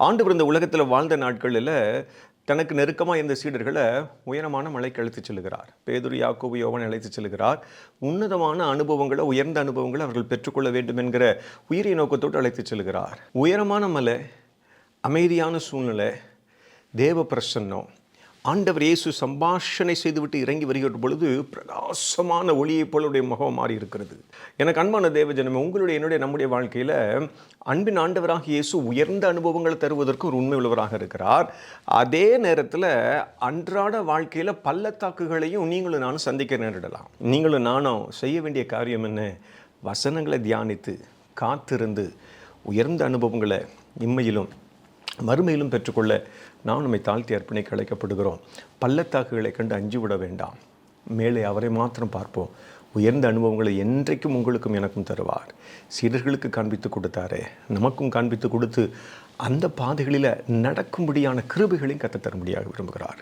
ஆண்டவர் இந்த உலகத்தில் வாழ்ந்த நாட்களில் தனக்கு நெருக்கமாக இருந்த சீடர்களை உயரமான மலைக்கு அழைத்துச் செல்கிறார். பேதுரு, யாக்கோபு, யோவானை அழைத்துச் செல்கிறார். உன்னதமான அனுபவங்களை, உயர்ந்த அனுபவங்களை அவர்கள் பெற்றுக்கொள்ள வேண்டும் என்கிற உயிரிய நோக்கத்தோடு அழைத்துச் செல்கிறார். உயரமான மலை, அமைதியான சூழ்நிலை, தேவ பிரசன்னம். ஆண்டவர் இயேசு சம்பாஷணை செய்துவிட்டு இறங்கி வருகிற பொழுது பிரகாசமான ஒளியைப் போலுடைய முகம் மாறி இருக்கிறது. எனக்கு அன்பான தேவஜனமே, உங்களுடைய என்னுடைய நம்முடைய வாழ்க்கையில் அன்பின் ஆண்டவராக இயேசு உயர்ந்த அனுபவங்களை தருவதற்கு ஒரு உண்மை உள்ளவராக இருக்கிறார். அதே நேரத்தில் அன்றாட வாழ்க்கையில் பள்ளத்தாக்குகளையும் நீங்களும் நானும் சந்திக்க நேரிடலாம். நீங்களும் நானும் செய்ய வேண்டிய காரியம் என்ன? வசனங்களை தியானித்து காத்திருந்து உயர்ந்த அனுபவங்களை இம்மையிலும் மறுமையிலும் பெற்றுக்கொள்ள நாம் நம்மை தாழ்த்தி அர்ப்பணிக்க அழைக்கப்படுகிறோம். பள்ளத்தாக்குகளை கண்டு அஞ்சு விட வேண்டாம். மேலே அவரை மாத்திரம் பார்ப்போம். உயர்ந்த அனுபவங்களை என்றைக்கும் உங்களுக்கும் எனக்கும் தருவார். சீடர்களுக்கு காண்பித்து கொடுத்தாரே, நமக்கும் காண்பித்து கொடுத்து அந்த பாதைகளில் நடக்கும்படியான கிருபைகளையும் கற்றுத்தரும்படியாக விரும்புகிறார்.